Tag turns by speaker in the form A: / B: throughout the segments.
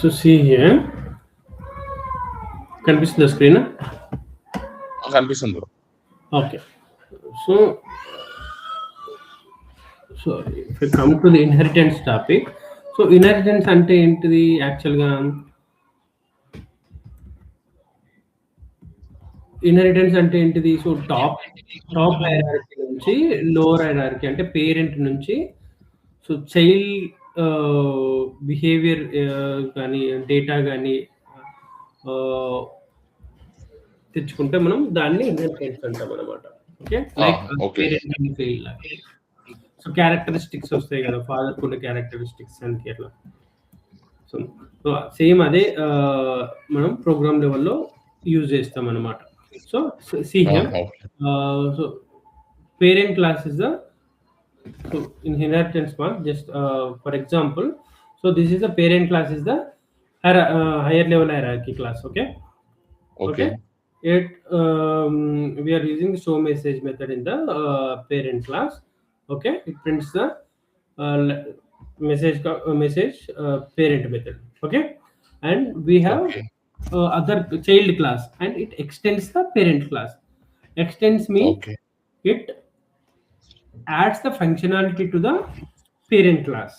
A: So see here, కనిపిస్తుందా screen?
B: కనిపిస్తుంది bro.
A: Okay. So if we come to the inheritance topic, so inheritance అంటే ఏంటిది యాక్చువల్గా? Inheritance అంటే ఏంటిది? సో టాప్ హైరార్కీ నుంచి లోవర్ హైరార్కీ అంటే పేరెంట్ నుంచి సో చైల్డ్ బిహేవియర్ కానీ డేటా కానీ తెచ్చుకుంటే మనం దాన్ని ఇన్హెరిటెన్స్ అంటాం అనమాట. Okay, like parent and child లాగా. సో క్యారెక్టరిస్టిక్స్ వస్తాయి కదా, ఫాదర్ కొన్ని క్యారెక్టరిస్టిక్స్ అని అట్లా. సో సేమ్ అదే మనం ప్రోగ్రామ్ లెవెల్లో యూజ్ చేస్తాం అనమాట. So see here, so parent class is the inheritance part. Just for example, so this is the parent class is the higher level hierarchy class. Okay. It we are using show message method in the parent class. Okay, it prints the message parent method. Okay, and we have other child class and it extends the parent class. Extends means it adds the functionality to the parent class.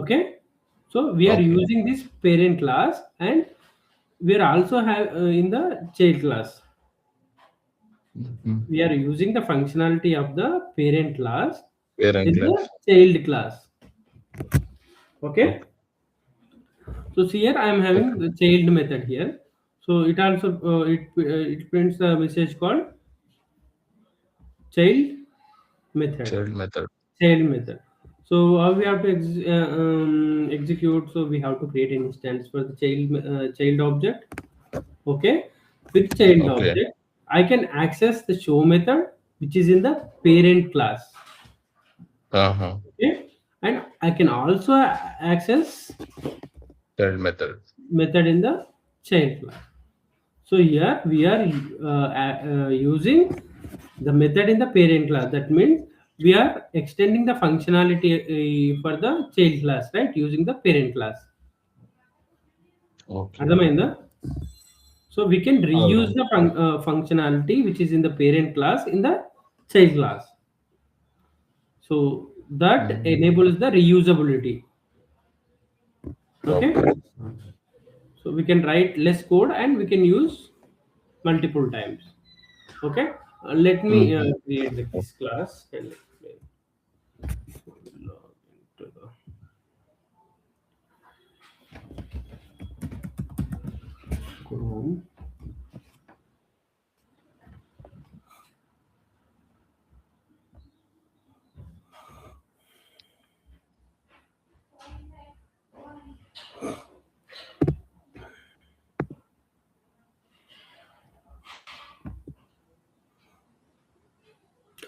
A: Okay, so we are using this parent class and we are also have in the child class. We are using the functionality of the parent class in the child class. Okay, so see here I am having the child method here. So it also it prints the message called child method. So how we have to execute? So we have to create an instance for the child object. Okay, with child object I can access the show method which is in the parent class. Okay, and I can also access
B: child
A: method in the child class. So here we are using the method in the parent class. That means we are extending the functionality for the child class, right, using the parent class. Adamainda? So we can reuse the functionality which is in the parent class in the child class. So that enables the reusability. Okay, so we can write less code and we can use multiple times. Okay, let me create this class and explain. Log into the Chrome.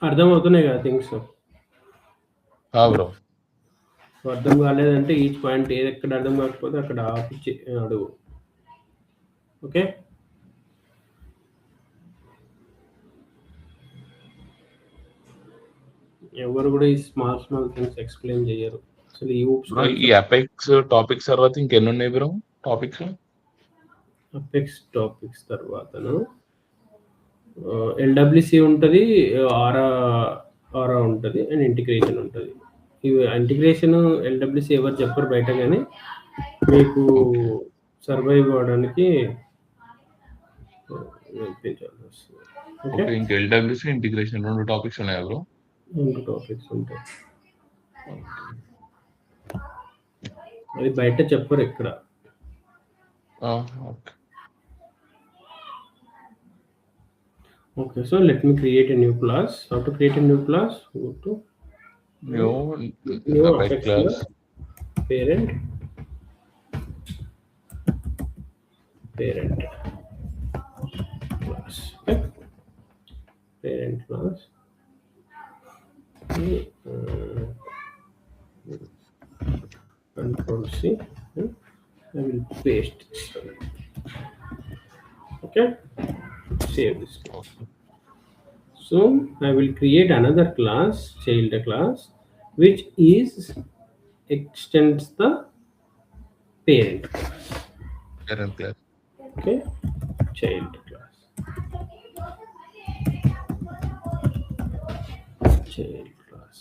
A: అర్థమవుతున్నాయి కదా things?
B: Bro,
A: అర్థం కాలేదంటే each point ఏది ఎక్కడ అర్థం కాకపోతే అక్కడ ఆపిచ్చి అడుగు. Okay, ఎవరు కూడా ఈ స్మాల్ థింగ్స్ ఎక్స్ప్లెయిన్ చేయరు అసలు.
B: ఈ అపెక్స్ టాపిక్స్ తర్వాత ఇంకెన్ని ఉన్నాయి బ్రో టాపిక్స్?
A: అపెక్స్ టాపిక్స్ తర్వాతను LWC ఉంటుంది, ఆరా ఉంటుంది అండ్ ఇంటిగ్రేషన్ ఉంటుంది. ఇవి ఇంటిగ్రేషన్ LWC ఎవరు చెప్పరు బయట, కానీ మీకు సర్వైవ్ అవ్వడానికి నేర్పించాల్సి వస్తుంది.
B: ఓకే, ఇంకా LWC ఇంటిగ్రేషన్ 2 టాపిక్స్ ఉన్నాయి బ్రో?
A: 2 టాపిక్స్ ఉంటాయి. అది బయట చెప్పరు ఎక్కడ. Okay, so let me create a new class. How to create a new class? Go to
B: new Apex class,
A: parent class. Okay, parent class. Control C. I will paste this. Okay, save this class. So I will create another class, child class, which extends the parent.
B: Parent class.
A: Okay, child class. Child class.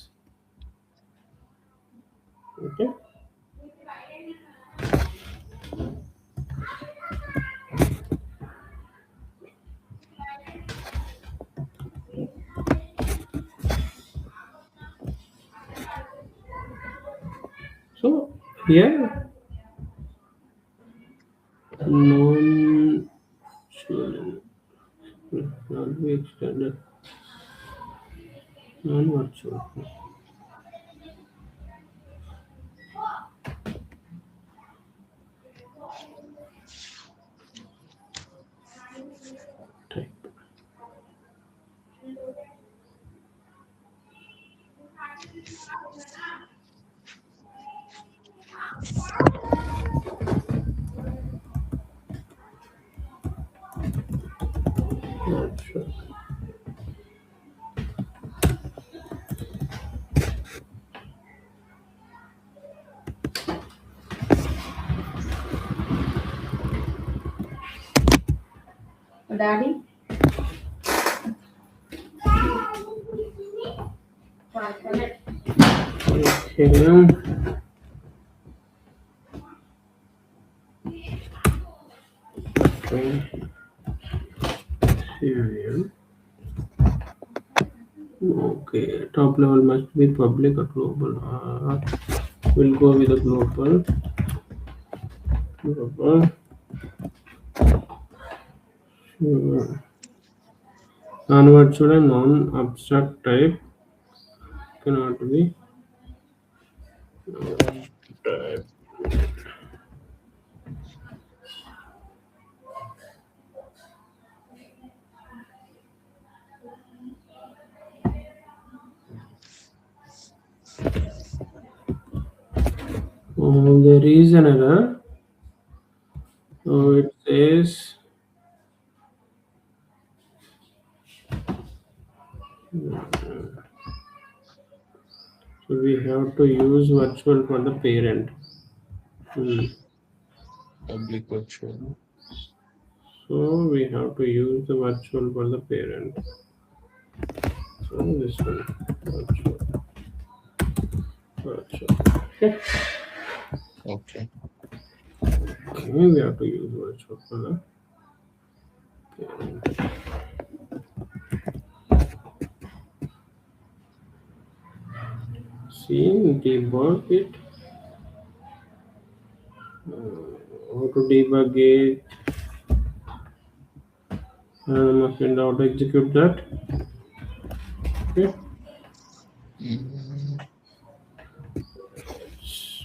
A: Okay. So here non not be extended non-virtual type. Not sure.
C: Daddy?
A: Okay. Serial. Okay, top level must be public or global. We'll go with the global. Global. Sure. Non-virtual and non-abstract type cannot be type. There is an error. So it says so we have to use virtual for the parent.
B: Public virtual.
A: So we have to use the virtual for the parent. So this one virtual. Virtual. Okay.
B: Okay.
A: Okay, we have to use virtual for the parent. See, debug it. How to debug it? And how to execute that. Okay.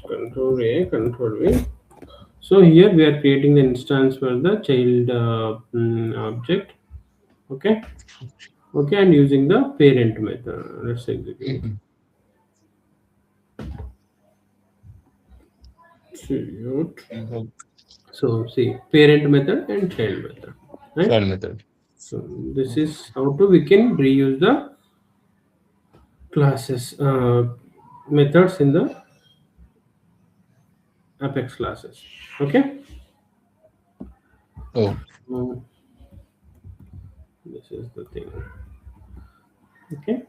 A: Control A, Control V. So here we are creating the instance for the child object. Okay. Okay, and using the parent method. Let's execute. So see parent method and child method. Right?
B: Child method.
A: So this is how to we can reuse the classes methods in the Apex classes. Okay.
B: Oh,
A: So this is the thing. Okay.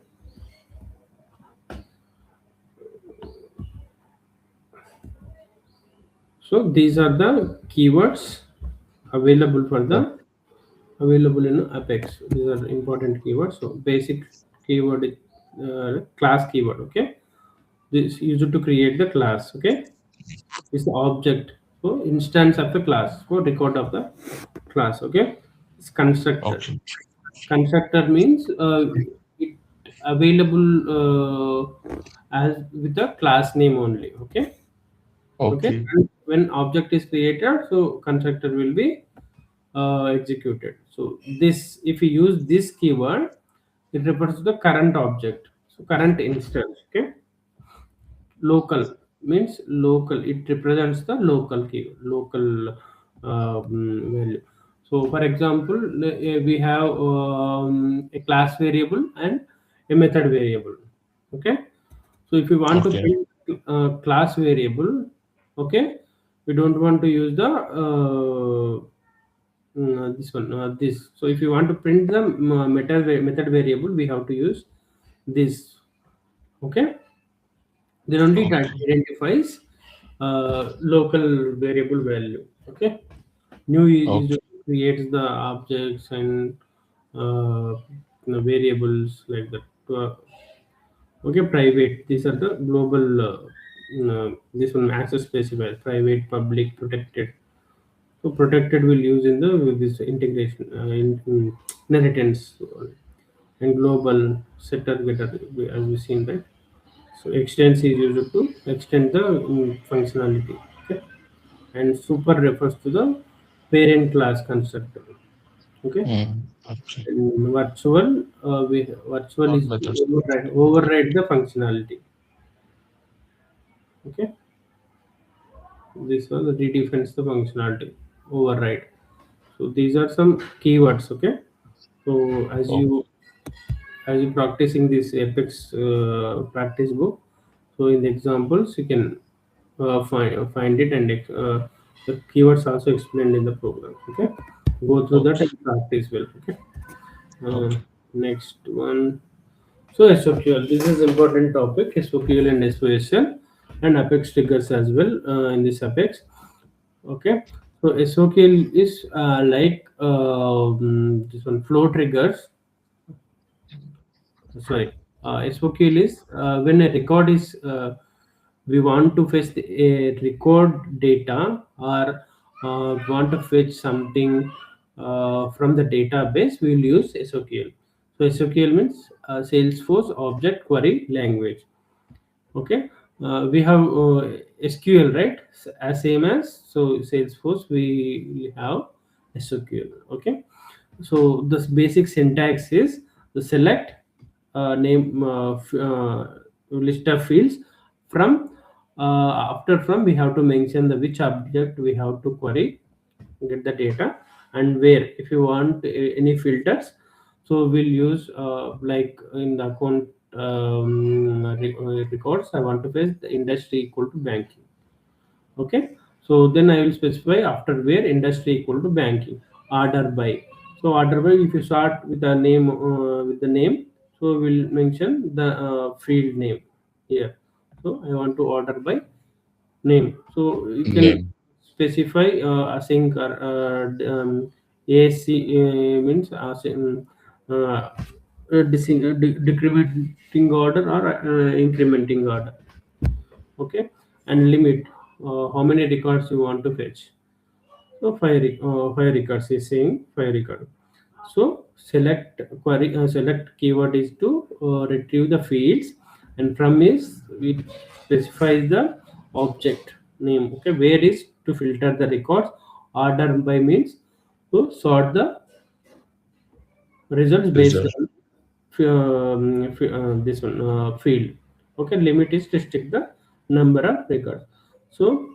A: So these are the keywords available for the available in Apex. These are important keywords. So basic keyword class keyword. Okay. This used to create the class. Okay. Is the object. So instance of the class. So record of the class. Okay. It's constructor.
B: okay.
A: Constructor means it available as with the class name only. Okay. Okay.
B: Okay.
A: And when object is created, so constructor will be executed. So this, if you use this keyword, it refers to the current object. So current instance. Okay. Local means local. It represents the local key, local value. So for example, we have a class variable and a method variable. Okay. So if you want to
B: Okay.
A: build class variable, okay, We don't want to use the this one, this. So if you want to print the method variable, we have to use this. Okay. Then only it
B: Okay.
A: identifies local variable value. Okay. New
B: Okay.
A: user creates the objects and variables like that. Okay, private. These are the global. This one access specifier: private, public, protected. So protected will use in the this integration in inheritance and global setter getter as we seen, right. So extends is used to extend the functionality. Okay, and super refers to the parent class constructor. Okay,
B: Okay.
A: and virtual
B: Not
A: is to
B: methods.
A: override the functionality. Okay, this one redefines the functionality, override. So these are some keywords. Okay, so
B: Oh,
A: as you practicing this Apex practice book, so in the examples you can find it, and the keywords also explained in the program. Okay, go through that
B: okay.
A: and practice well. Okay, uh,
B: Okay.
A: next one. So SOQL, this is important topic, SOQL and SOSL and Apex triggers as well in this Apex. Okay, so SOQL is like this one flow triggers. Sorry, SOQL is when a record is we want to fetch a record data, or want to fetch something from the database, we will use SOQL. So SOQL means Salesforce Object Query Language. Okay, we have SQL, right? As same as so Salesforce, we have SOQL. Okay, so this basic syntax is the select name list of fields from after from we have to mention the which object we have to query, get the data, and where. If you want any filters, so we'll use like in the account records, I want to fetch the industry equal to banking. Okay, so then I will specify after where industry equal to banking, order by. So order by, if you start with the name so we'll mention the field name here. So I want to order by name, so you can
B: Name.
A: specify async or AC means async, decrementing order or incrementing order. Okay, and limit how many records you want to fetch. So five records is saying five record. So select keyword is to retrieve the fields, and from is it specifies the object name. Okay, where is to filter the records. Order by means to sort the results based
B: Result.
A: on this one field. Okay, limit is to stick the number of records. So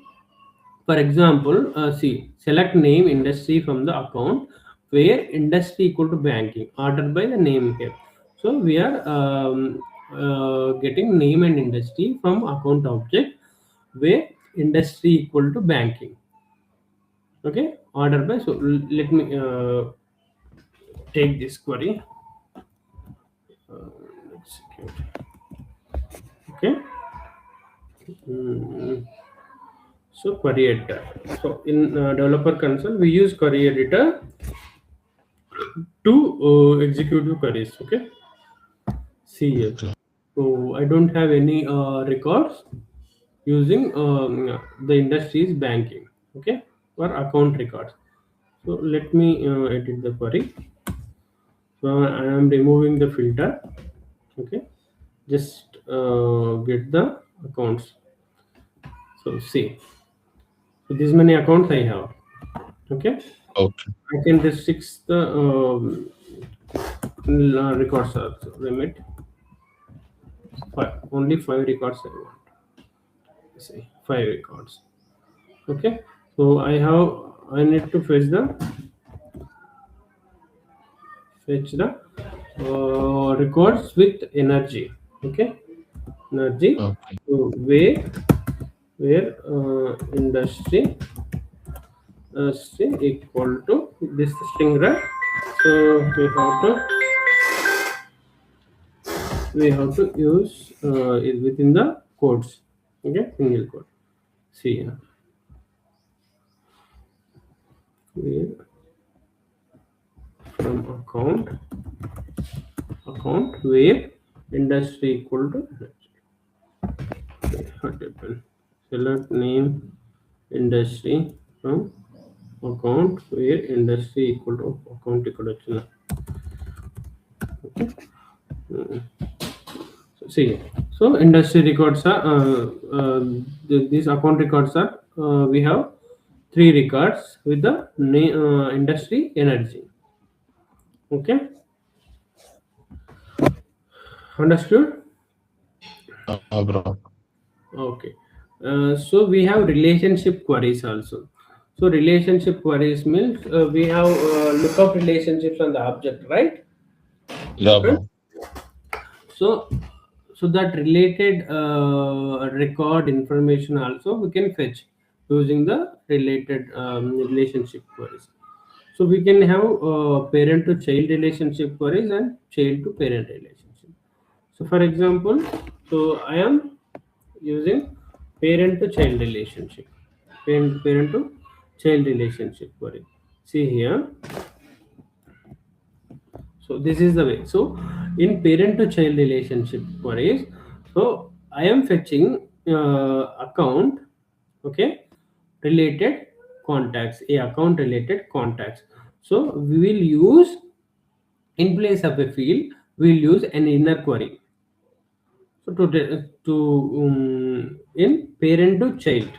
A: for example, see, select name industry from the account where industry equal to banking, ordered by the name here. So we are getting name and industry from account object where industry equal to banking. Okay, order by. So let me take this query. Execute. Okay. Mm, so query editor. So in developer console, we use query editor to execute the queries. Okay, see here.
B: Okay.
A: So I don't have any records using the industry's banking. Okay, or account records. So let me edit the query. So I am removing the filter. Okay, just get the accounts. So see, so this many accounts I have. Okay,
B: Okay.
A: I can restrict the records also. Limit five, only five records I want. Say five records. Okay, so I need to fetch the records with energy. Okay, energy.
B: Okay.
A: So where where industry equal to this string, right? So we have to use it within the codes. Okay, single code. See here. Where from account where industry equal to what happened? Select name industry from account where industry equal to account equal to okay. See, so industry records are these account records are we have 3 records with the industry energy. Okay, understood?
B: Bro.
A: Okay, so we have relationship queries also. So relationship queries means we have lookup relationships on the object, right?
B: Yeah,
A: Right?
B: bro.
A: So that related record information also we can fetch using the related relationship queries. So we can have parent to child relationship queries and child to parent relationship. So for example, so I am using parent to child relationship, parent to child relationship query. See here, so this is the way. So in parent to child relationship queries, so I am fetching account, okay, related contacts, a account related contacts. So we will use, in place of a field, we'll use an inner query. So in parent to child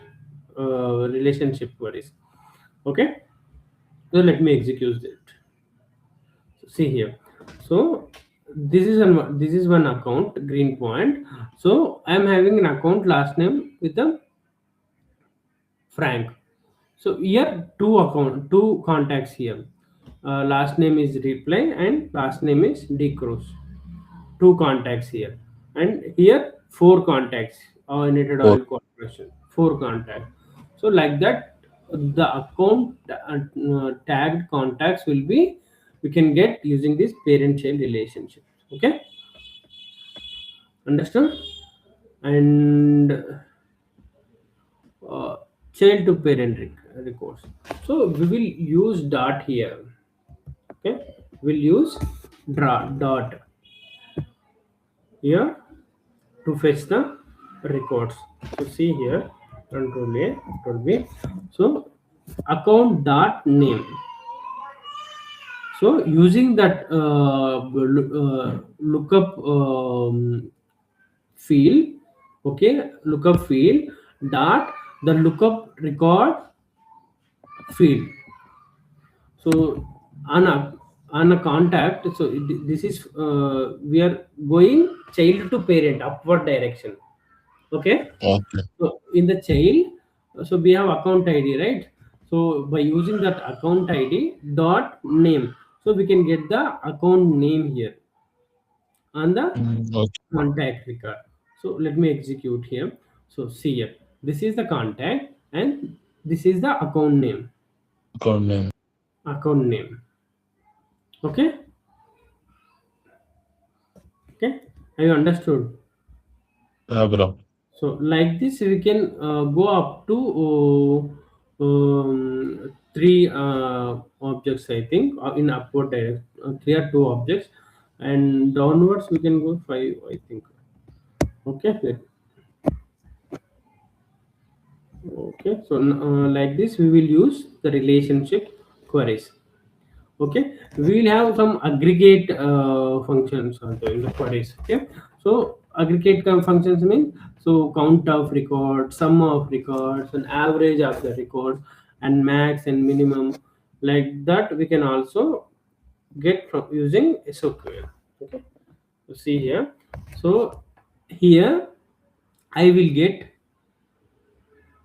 A: relationship queries. Okay, so let me execute it. See here, so this is one account green point. So I am having an account last name with the Frank. So here two contacts here. Last name is reply and last name is decross. Two contacts here, and here four contacts. United
B: Oh,
A: Oil Corporation. Four contacts. So like that, the account tagged contacts will be, we can get using this parent-child relationship. Okay, understood? And uh, child to parent records. So we will use dot here. Okay, we'll use dot here to fetch the records. So see here, control A, control B. So account dot name. So using that lookup field, okay, lookup field dot the lookup record field. So on a contact, so this is we are going child to parent upward direction. Okay,
B: okay.
A: so in the child, so we have account ID, right? So by using that account ID dot name, so we can get the account name here on the
B: Okay.
A: contact record. So let me execute here. So see here, this is the contact and this is the account name.
B: Account name.
A: Account name. Okay, okay. Have you understood?
B: Yeah, bro.
A: So like this, we can go up to three objects. I think in upward direction, three or two objects, and downwards we can go five. I think. Okay. Okay. So like this, we will use the relationship queries. Okay, we will have some aggregate functions also in the queries. Okay, so aggregate functions mean, so count of records, sum of records, and average of the records, and max and minimum, like that we can also get from using SOQL. Okay, so see here, so here I will get,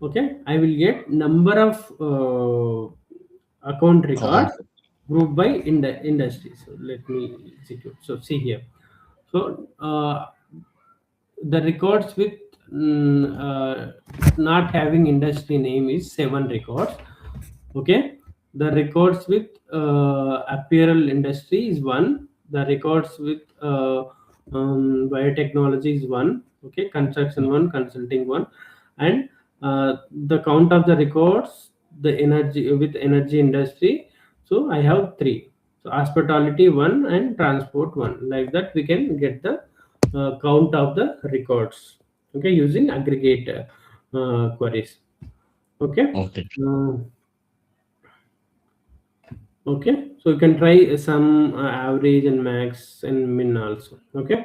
A: okay, I will get number of account
B: Account.
A: records grouped by industry. So let me execute. So see here, so the records with not having industry name is 7 records. Okay, the records with apparel industry is 1. The records with biotechnology is 1. Okay, construction 1, consulting 1, and the count of the records, the energy with energy industry. So I have 3. So hospitality 1 and transport 1. Like that, we can get the count of the records. Okay, using aggregate queries. Okay.
B: Okay.
A: Okay, so you can try some average and max and min also. Okay,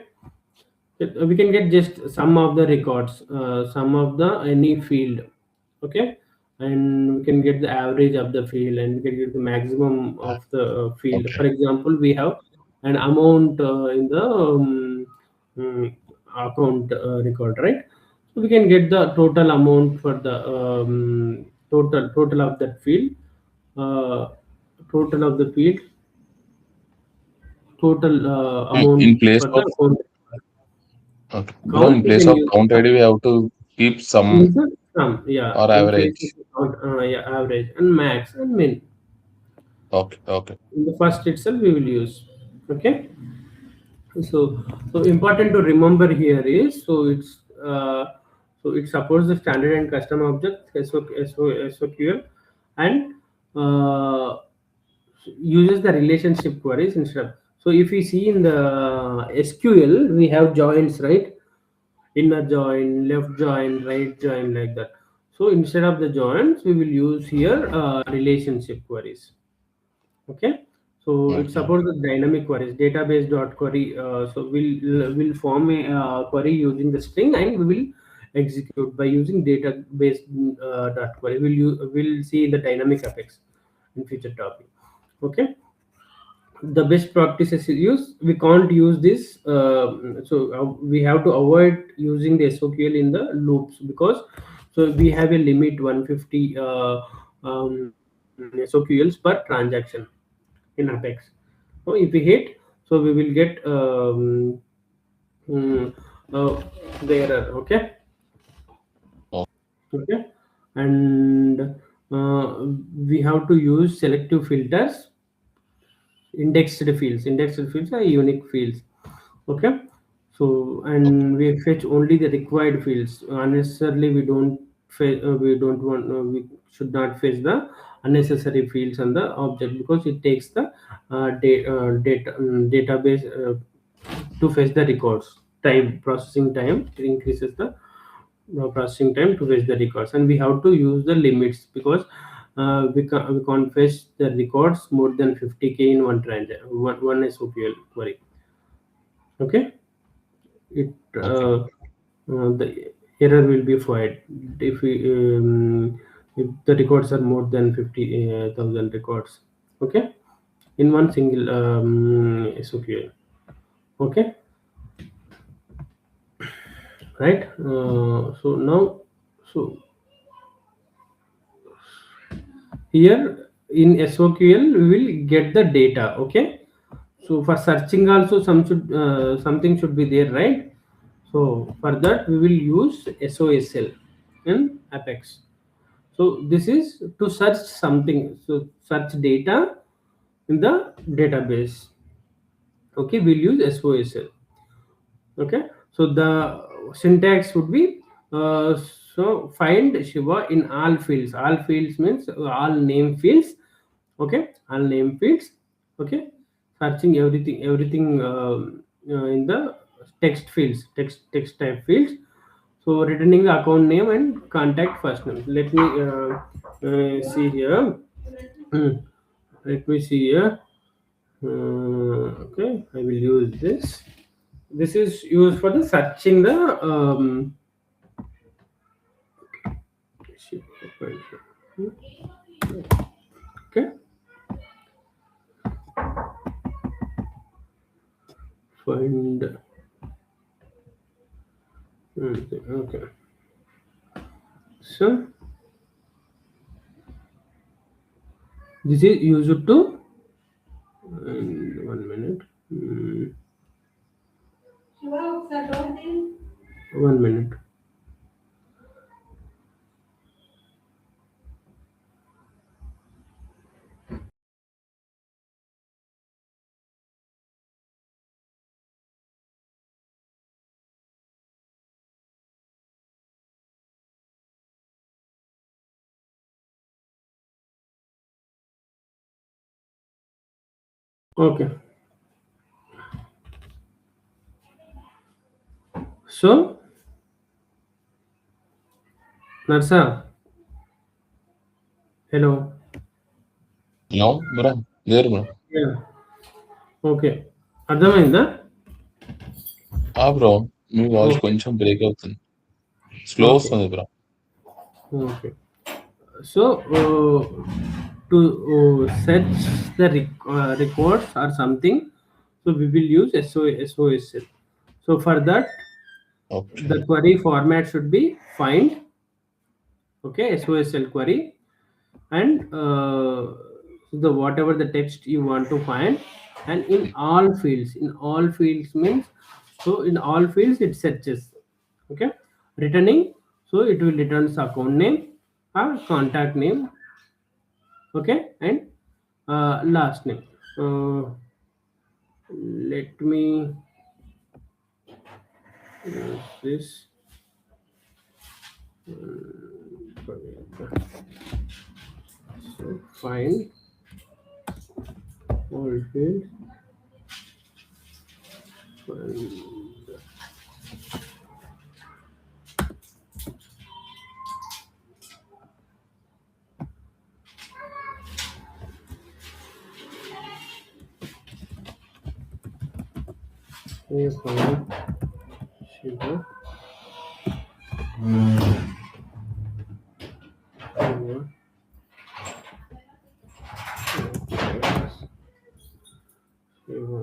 A: we can get just some of the records, some of the any field. Okay, and we can get the average of the field, and we can get the maximum of the field. For
B: Okay.
A: example, we have an amount in the mm, account record, right? So we can get the total amount for the total of that field, uh, total of the field, total
B: In
A: amount
B: place
A: for the
B: of
A: account.
B: Okay, bro,
A: Count
B: in
A: we
B: place
A: can
B: of
A: use
B: count ID, we have to keep some
A: insert sum, yeah,
B: or
A: in place of
B: average.
A: the count, yeah, average and max and min.
B: Okay, okay,
A: In the first itself, we will use. Okay, so important to remember here is so it supports the standard and custom object SOQL, and uh, uses the relationship queries instead of. So if we see in the SQL, we have joins, right? Inner join, left join, right join, like that. So instead of the joins, we will use here relationship queries. Okay, so it
B: okay,
A: supports the dynamic queries, database dot query. So we'll form a query using the string, and we will execute by using database dot query. We'll see the dynamic effects in future topic. Okay, the best practices is use, we can't use this, we have to avoid using the SOQL in the loops, because so we have a limit 150 SOQLs per transaction in Apex. So if we hit, so we will get mm, uh, the error. Okay,
B: oh,
A: okay, and we have to use selective filters. Indexed fields are unique fields. Okay, so
B: okay,
A: and we fetch only the required fields. Unnecessarily, we don't want, we should not fetch the unnecessary fields on the object, because it takes the database to fetch the records. Processing time, it increases the processing time to fetch the records, and we have to use the limits, because we can't fetch the records more than 50K in one SOQL query. Okay, it
B: okay,
A: the error will be fired if the records are more than 50,000 records. Okay, in one single SOQL. Okay, right. So now, so here in SOQL we will get the data. Okay, so for searching also something should be there, right? So for that we will use SOSL in Apex. So this is to search something, so search data in the database. Okay, we'll use SOSL. Okay, so the syntax would be uh, so find Shiva in all fields. All fields means all name fields. Okay, all name fields. Okay, searching everything in the text fields, text type fields. So returning the account name and contact first name. Let me see here. Hmm. Let me see here. Okay, I will use this. This is used for the searching the okay, find okay. So this is used to, and 1 minute. 1 minute. Okay. So, Narsa, hello.
B: No, bro. There, bro.
A: Yeah. Okay. అర్థమైందా?
B: Bro. మీ voice
A: Okay.
B: కొంచెం break అవుతుంది. Slow
A: Okay.
B: వస్తుంది bro.
A: Okay. So, to search the records or something, so we will use SOSL. So for that,
B: okay.
A: the query format should be find, okay, SOSL query, and the whatever the text you want to find, and in all fields means, so in all fields it searches, okay, returning, so it will returns account name or contact name, okay, and last name. Let me use this. So find all fields, find, find Shiva, Shiva, Shiva,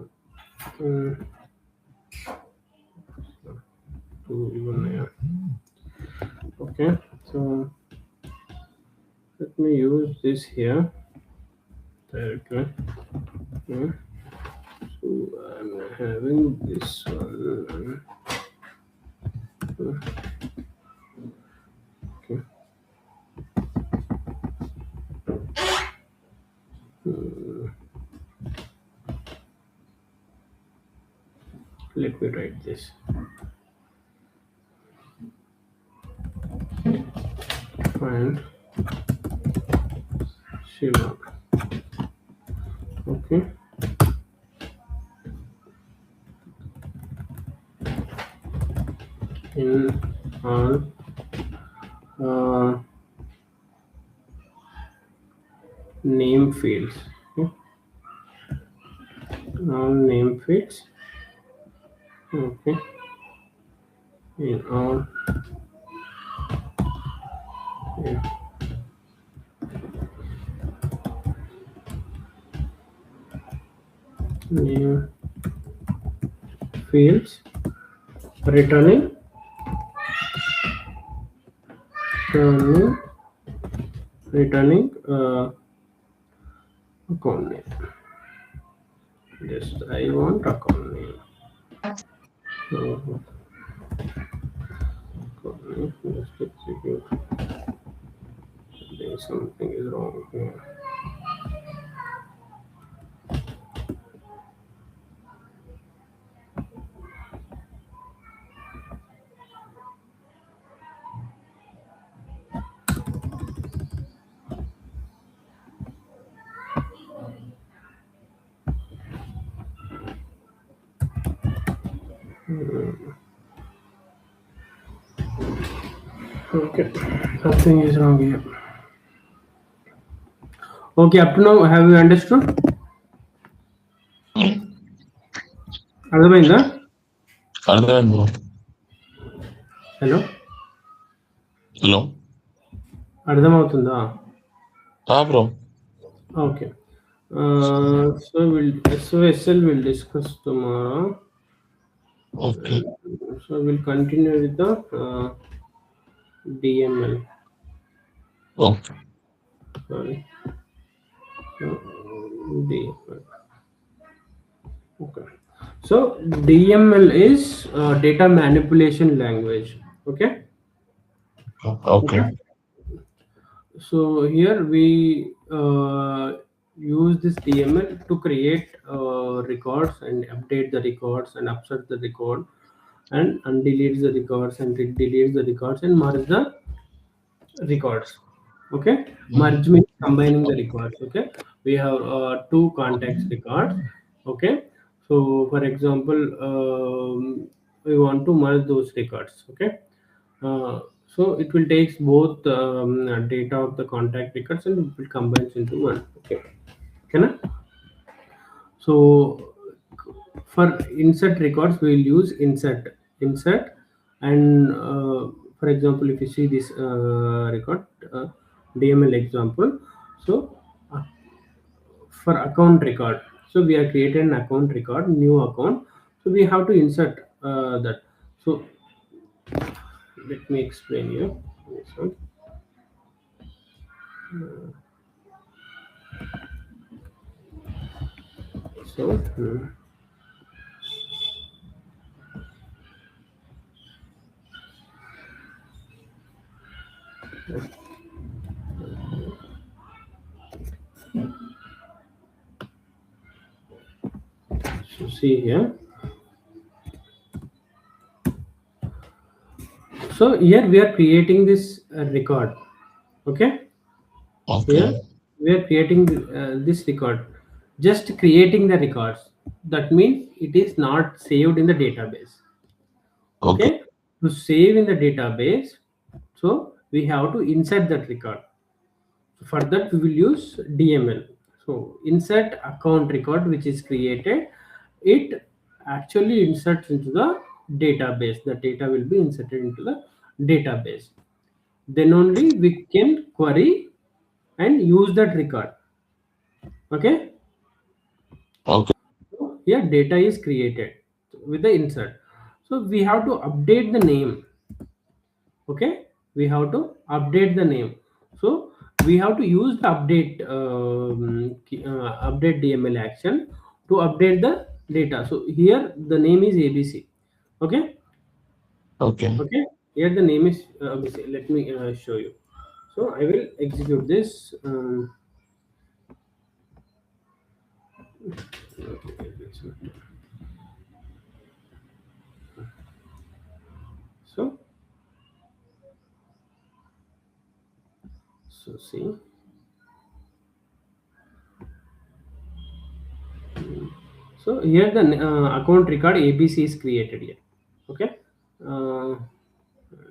A: even there. Okay, so let me use this here. Okay. Yeah. So I'm having this one. Okay. Let me write this. Find Shiva. Okay. In all name fields. Okay. All name fields. Okay. In all, yeah. Name fields, returning account name. Just I want account name. Account name. Just execute. Something is wrong here. Okay, something is wrong here. Okay, up to now, have you understood? అర్థమైందా?
B: అర్థమైంది bro.
A: Hello,
B: hello.
A: అర్థమవుతుందా?
B: Bro.
A: Okay. So SOSL will discuss tomorrow.
B: Okay.
A: So we'll continue with the DML.
B: Okay.
A: Sorry. DML. Okay. So DML is data manipulation language. Okay.
B: Okay.
A: So here we use this DML to create records and update the records and upset the record and delete the records and delete the records and merge the records. Okay, merge means combining the records. Okay, we have two context records. Okay, so for example, we want to merge those records. Okay, so it will take both data of the contact records and it will combine into one. Okay, can I? So for insert records, we will use insert, and for example, if you see this record, DML example, so uh, for account record, so we are created an account record, new account, so we have to insert that. So let me explain you this one. So so see here. So here we are creating this record. Okay, here
B: Okay.
A: we are creating this record, just creating the records. That means it is not saved in the database.
B: Okay.
A: Okay, to save in the database, so we have to insert that record. So for that we will use DML. So insert account record which is created, it actually inserts into the database. The data will be inserted into the database. Then only we can query and use that record. Okay,
B: Okay.
A: so here data is created with the insert. So we have to update the name. Okay, we have to update the name. So we have to use the update DML action to update the data. So here the name is ABC. Okay,
B: Okay.
A: okay, here the name is ABC. Let me show you. So I will execute this. So see. So here the account record ABC is created here. Okay,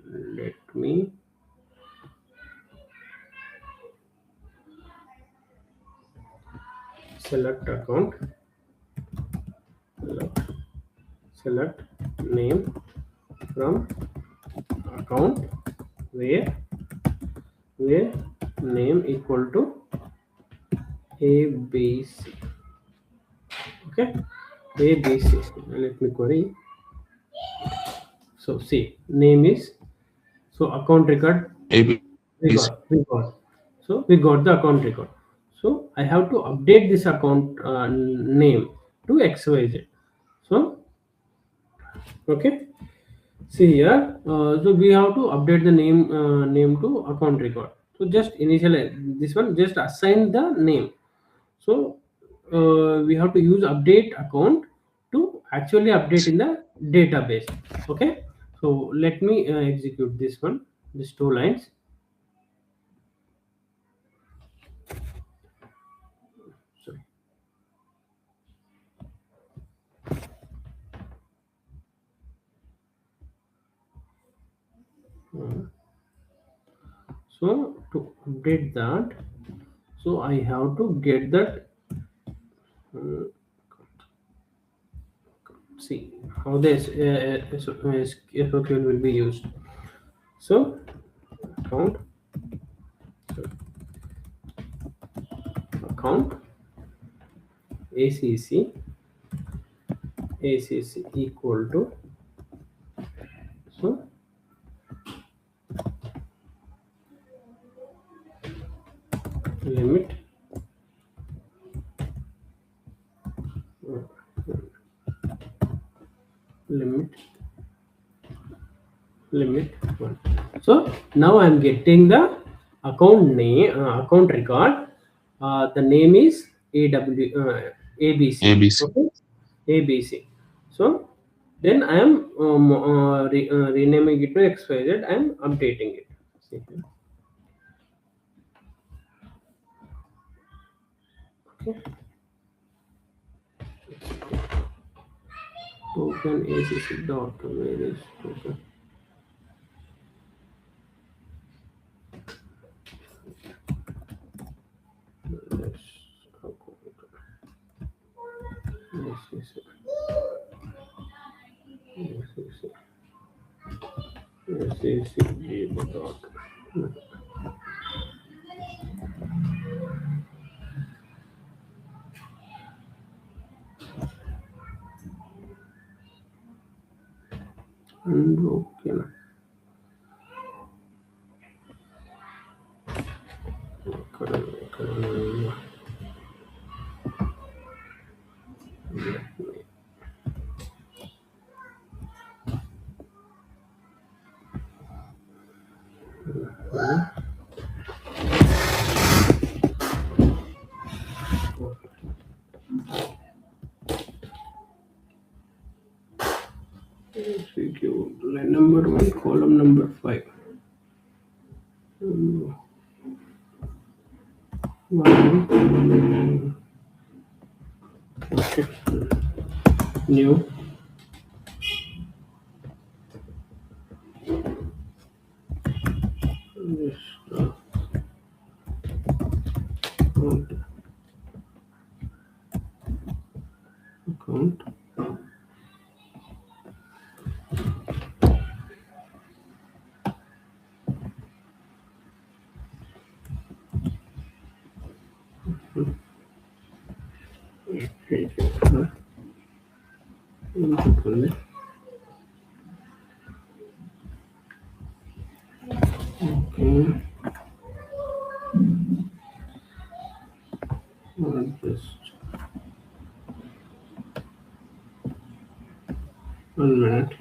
A: let me select account, select name from account where name equal to ABC. Okay, ABC. Let me query. So see, name is, so account record
B: ABC.
A: we got. So we got the account record. So I have to update this account name to XYZ. So okay, see here. So we have to update the name to account record. So just initially this one, just assign the name. So we have to use update account to actually update in the database. Okay, so let me execute this one, these two lines. Sorry. So to update that, so I have to get that. uh, See how this SOQL will be used. So account account ACC equal to, so limit uh, limit limit 1. So now I'm getting the account name, account record. The name is ABC.
B: ABC.
A: Okay, ABC. So then I am renaming it to XYZ. I am updating it. See here. Okay. token ACC dot. Where is token? Let's go. ACC. SAC dot. Unbroken. Line number 1, column number 5. Okay. New. This, account. Okay. Just 1 minute.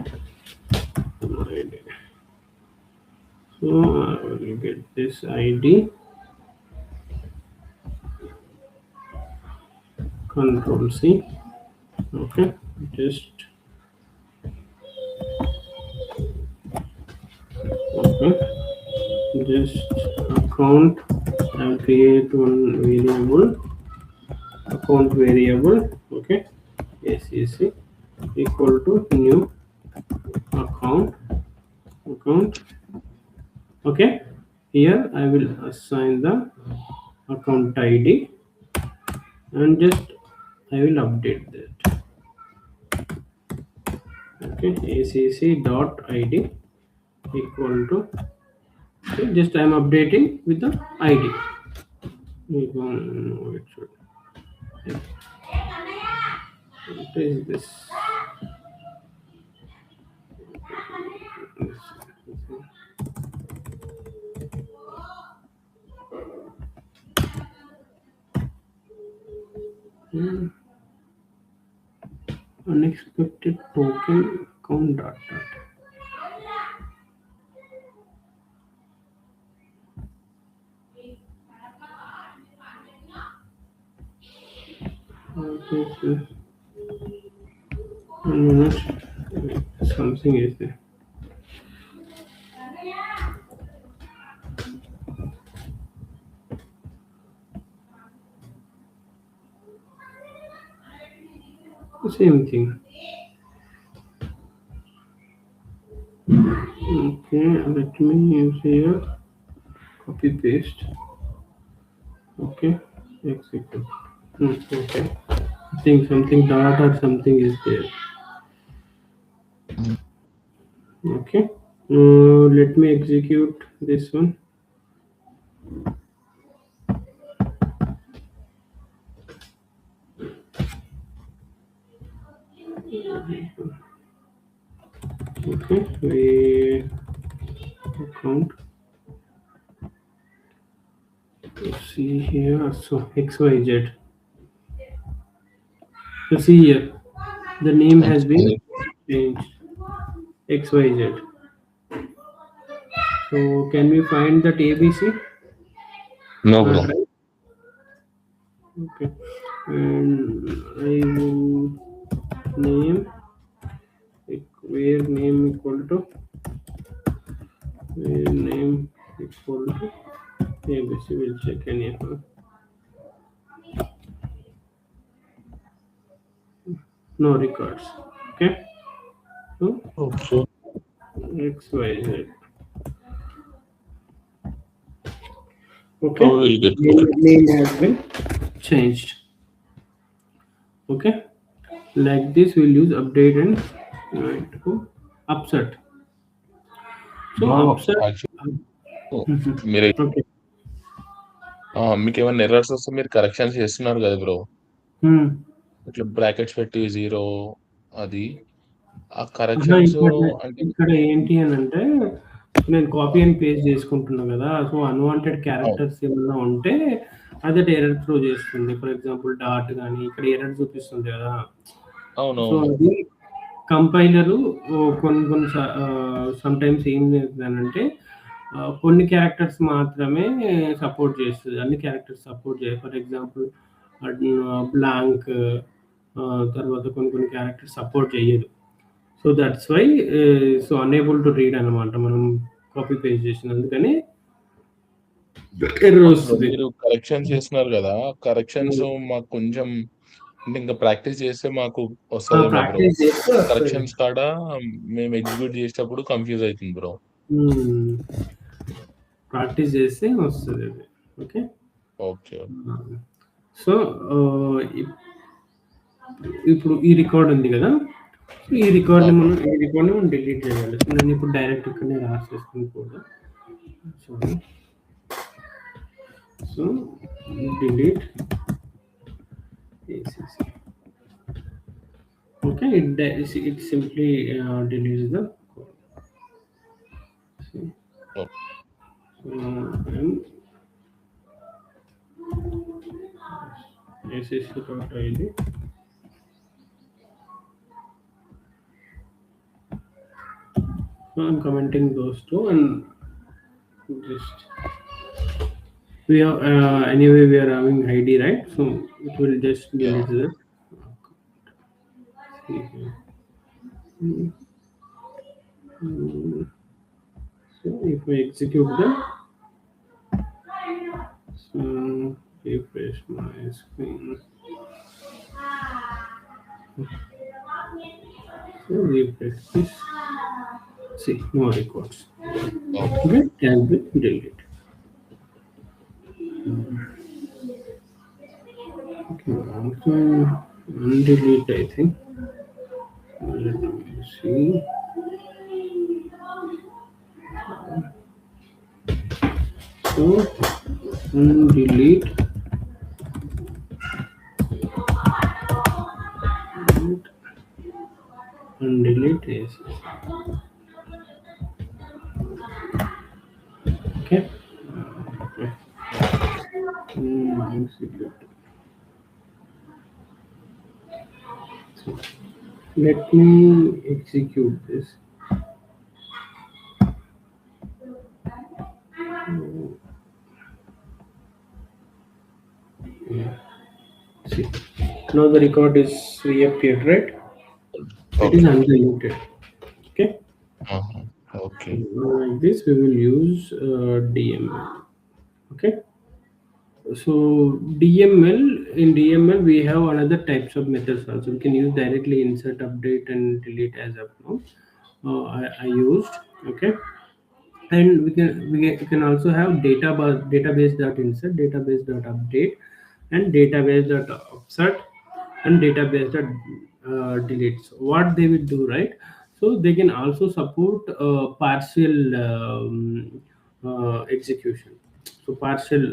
A: So I will get this ID. Control C. Okay. Just okay. Just account and create one variable. Account variable. Okay. ACC equal to new account. Okay. Here I will assign the account ID and just I will update that. Okay, ACC dot ID equal to, okay, just I am updating with the ID. No, it should. What is this? Unexpected token account data. What is this? 1 minute. Something is there. Same thing. Okay, let me use here. Copy paste. Okay, execute. Okay, I think something dot or something is there. Okay, let me execute this one. Okay, we account. Let's see here. So XYZ. So see here, the name has been changed. XYZ. So can we find that ABC?
B: No, bro.
A: Right. Okay, and I will name where name equal to ABC. We'll check any. No records. Okay. So
B: Okay.
A: XYZ.
B: So
A: Okay.
B: we'll get
A: Name has been changed. Okay. Like this, we'll use update and upset. So upset.
B: మీరు
A: Okay.
B: మీకు ఏమైనా errors వస్తే మీరు corrections చేస్తున్నారు కదా bro, ఇట్లా brackets పెట్టి 0 అది ఆ కరెక్షన్స్ అంటే
A: ఇక్కడ ఏంటి అని అంటే నేను కాపీ అండ్ పేస్ట్ చేసుకుంటున్నా కదా. సో అన్వాంటెడ్ క్యారెక్టర్స్ ఏమైనా ఉంటే అదే ఎర్రర్ త్రో చేస్తుంది. ఫర్ ఎగ్జాంపుల్ డాట్ కానీ ఇక్కడ ఎర్రర్ చూపిస్తుంది కదా. సో అది కంపైలరు కొన్ని సమ్ టైమ్స్ ఏం చేస్తుందనంటే కొన్ని క్యారెక్టర్స్ మాత్రమే సపోర్ట్ చేస్తుంది, అన్ని క్యారెక్టర్స్ సపోర్ట్ చేయాలి. ఫర్ ఎగ్జాంపుల్ బ్లాంక్ తర్వాత కొన్ని క్యారెక్టర్స్ సపోర్ట్ చేయదు. So that's why so unable to read అనమాట మనం కాపీ పేస్ట్ చేసినందుకని ఎర్రర్ వస్తుంది.
B: మీరు కరెక్షన్స్ చేస్తున్నారు కదా, కరెక్షన్స్ మాకు కొంచెం అంటే ఇంకా ప్రాక్టీస్ చేస్తే మాకు వస్తుంది బ్రో. కరెక్షన్స్ కాడ మేము ఎగ్జిక్యూట్ చేసేటప్పుడు కన్ఫ్యూజ్ అవుతుంది బ్రో.
A: ప్రాక్టీస్ చేస్తే వస్తుంది అది. Okay
B: okay.
A: సో ఇప్పుడు ఈ రికార్డ్ ఉంది కదా, ఈ రికార్డ్ని మనం డిలీట్ చేయాలి. నేను ఇప్పుడు డైరెక్ట్ ఇక్కడనే రాసేసుకుని కూడా. So delete ACC. Okay, it simply deletes the code. And ACC.id. So I'm commenting those two and just we have anyway we are having ID, right? So it will just delete that. So if I execute them, so refresh my screen. So refresh this. See, no records. Okay, can be deleted. Okay, also undelete, I think. Let me see. So undelete ACC. Okay. Execute. So let me execute this. See, now the record is reappeared, right? It is undeleted. Okay.
B: Okay.
A: Like this, we will use DML. Okay. So in DML we have another types of methods also. We can use directly insert, update, and delete as of now. I used. Okay. And we can also have database.insert, database.update, and database.upsert, and database.delete. So what they will do, right? So they can also support partial execution. So partial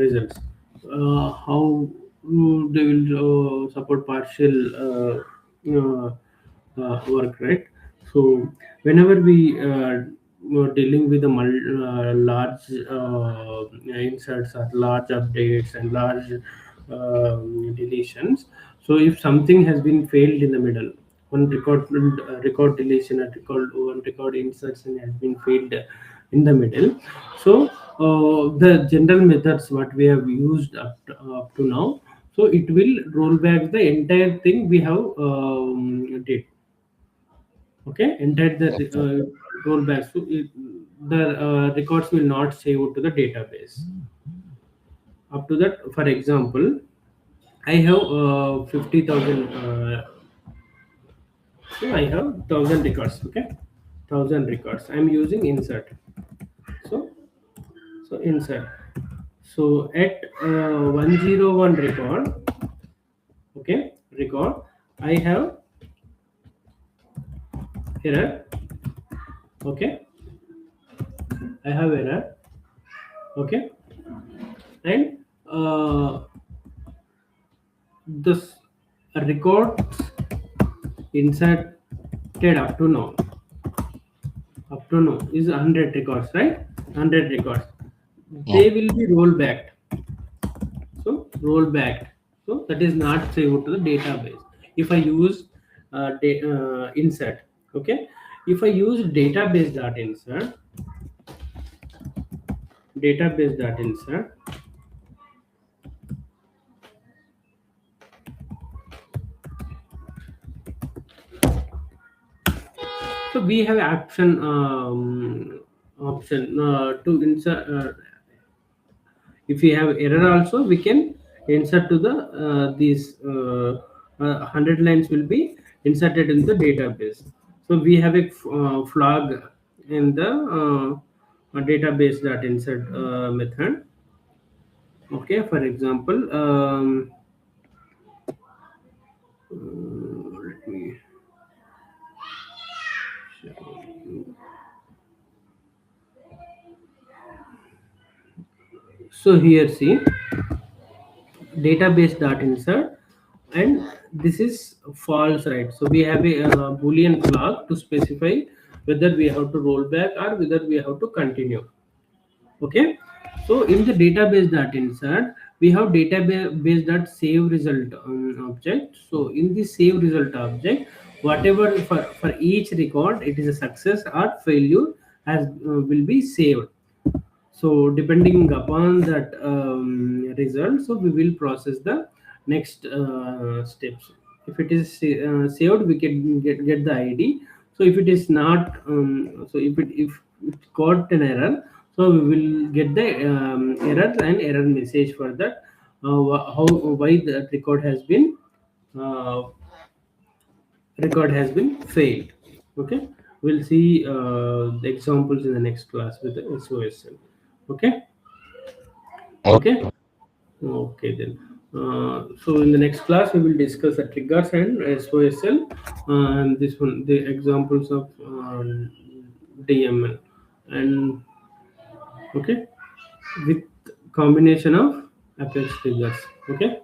A: results. How they will support partial work, right? So whenever we were dealing with the large inserts or large updates and large deletions, so if something has been failed in the middle, one record deletion or one record insertion has been failed in the middle, so the general methods what we have used up to now, so it will roll back the entire thing we have did. Okay, entire the rollback, so the records will not save to the database. Up to that, for example, I have 50,000 So I have 1000 records. Okay, 1000 records. I'm using insert. So insert. So at 101 record, okay, record, I have error. Okay, I have error. Okay, and this records inserted up to now is 100 records, right? 100 records. They will be roll back. So roll back. So that is not saved to the database. If I use insert, okay. If I use database.insert, so we have option to insert. If we have error also, we can insert to the these 100 lines will be inserted in the database. So we have a flag in the database.insert method. Okay, for example, let me show you. So here see database.insert, and this is false, right? So we have a boolean flag to specify whether we have to roll back or whether we have to continue. Okay, so in the database.insert, we have database.save result object. So in the save result object, whatever for each record, it is a success or failure has will be saved. So depending upon that result, so we will process the next steps. If it is saved, we can get the id. So if it is not, so if it got an error, so we will get the error and error message for that, why the uh, record has been failed. Okay, we'll see the examples in the next class with the SOSL. Okay. Okay then. So in the next class we will discuss the triggers and SOSL, and this one the examples of DML, and okay, with combination of Apex triggers. Okay.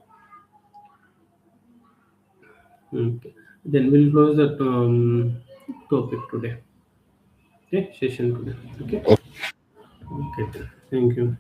A: Okay. Then we'll close that topic today. Okay, session today. Okay. Okay. Thank you.